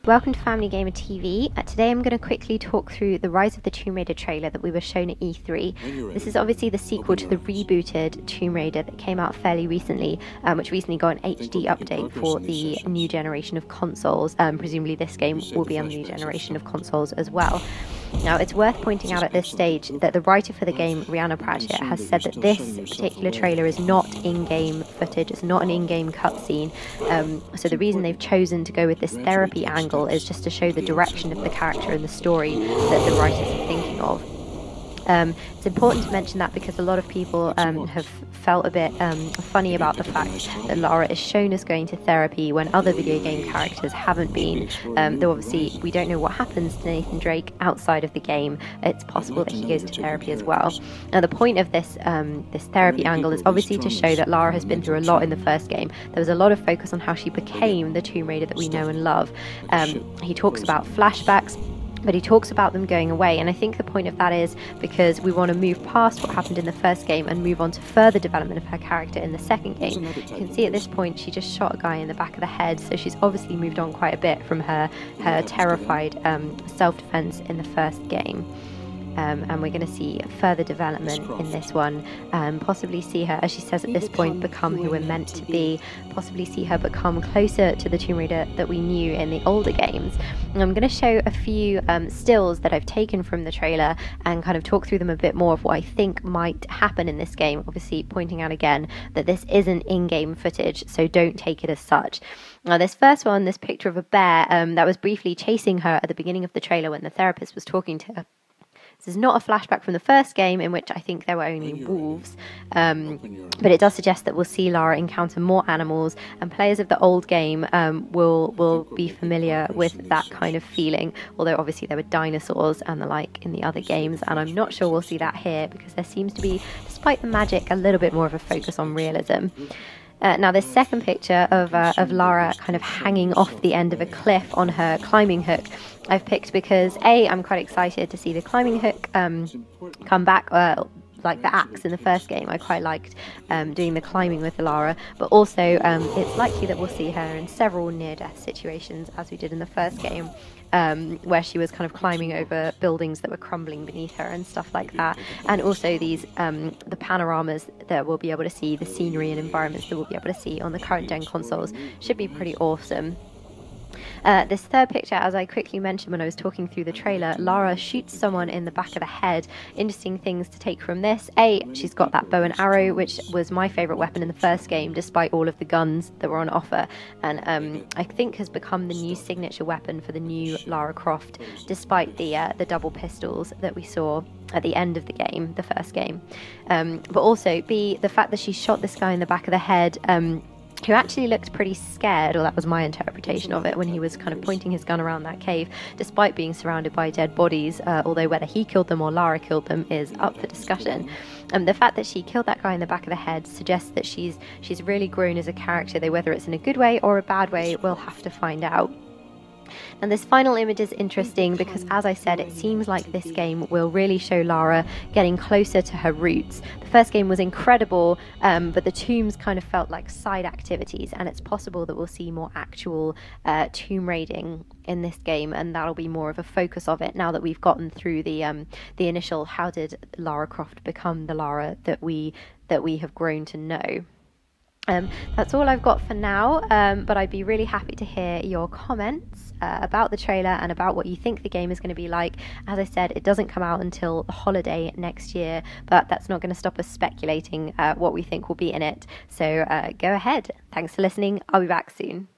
Welcome to Family Gamer TV. Today I'm going to quickly talk through the Rise of the Tomb Raider trailer that we were shown at E3. This is obviously the sequel to the rebooted Tomb Raider that came out fairly recently, which recently got an HD update for the new generation of consoles. Presumably this game will be on the new generation of consoles as well. Now, it's worth pointing out at this stage that the writer for the game, Rihanna Pratchett, has said that this particular trailer is not in-game footage, it's not an in-game cutscene. So the reason they've chosen to go with this therapy angle is just to show the direction of the character and the story that the writers are thinking of. It's important to mention that because a lot of people have felt a bit funny about the fact that Lara is shown as going to therapy when other video game characters haven't been, though obviously we don't know what happens to Nathan Drake outside of the game. It's possible that he goes to therapy as well. Now the point of this this therapy angle is obviously to show that Lara has been through a lot in the first game. There was a lot of focus on how she became the Tomb Raider that we know and love. He talks about flashbacks, but he talks about them going away, and I think the point of that is because we want to move past what happened in the first game and move on to further development of her character in the second game. You can see at this point she just shot a guy in the back of the head, so she's obviously moved on quite a bit from her terrified self-defense in the first game. And we're going to see further development in this one, possibly see her, as she says at this point, become who we're meant to be, possibly see her become closer to the Tomb Raider that we knew in the older games. And I'm going to show a few stills that I've taken from the trailer and kind of talk through them a bit more of what I think might happen in this game, obviously pointing out again that this isn't in-game footage, so don't take it as such. Now this first one, this picture of a bear that was briefly chasing her at the beginning of the trailer when the therapist was talking to her. This is not a flashback from the first game, in which I think there were only wolves, but it does suggest that we'll see Lara encounter more animals, and players of the old game will be familiar with that kind of feeling, although obviously there were dinosaurs and the like in the other games, and I'm not sure we'll see that here because there seems to be, despite the magic, a little bit more of a focus on realism. Now this second picture of Lara kind of hanging off the end of a cliff on her climbing hook I've picked because I'm quite excited to see the climbing hook come back, like the axe in the first game. I quite liked doing the climbing with Lara, but also it's likely that we'll see her in several near-death situations as we did in the first game, where she was kind of climbing over buildings that were crumbling beneath her and stuff like that. And also these the panoramas that we'll be able to see, the scenery and environments that we'll be able to see on the current gen consoles should be pretty awesome. This third picture, as I quickly mentioned when I was talking through the trailer, Lara shoots someone in the back of the head. Interesting things to take from this. She's got that bow and arrow, which was my favourite weapon in the first game, despite all of the guns that were on offer, and I think has become the new signature weapon for the new Lara Croft, despite the double pistols that we saw at the end of the game, the first game. But also, the fact that she shot this guy in the back of the head, who actually looked pretty scared, or that was my interpretation of it, when he was kind of pointing his gun around that cave, despite being surrounded by dead bodies, although whether he killed them or Lara killed them is up for discussion. The fact that she killed that guy in the back of the head suggests that she's really grown as a character, though whether it's in a good way or a bad way, we'll have to find out. And this final image is interesting because, as I said, it seems like this game will really show Lara getting closer to her roots. The first game was incredible, but the tombs kind of felt like side activities, and it's possible that we'll see more actual tomb raiding in this game, and that'll be more of a focus of it now that we've gotten through the initial how did Lara Croft become the Lara that we have grown to know. That's all I've got for now, but I'd be really happy to hear your comments about the trailer and about what you think the game is going to be like. As I said, it doesn't come out until the holiday next year, but that's not going to stop us speculating what we think will be in it. So go ahead. Thanks for listening. I'll be back soon.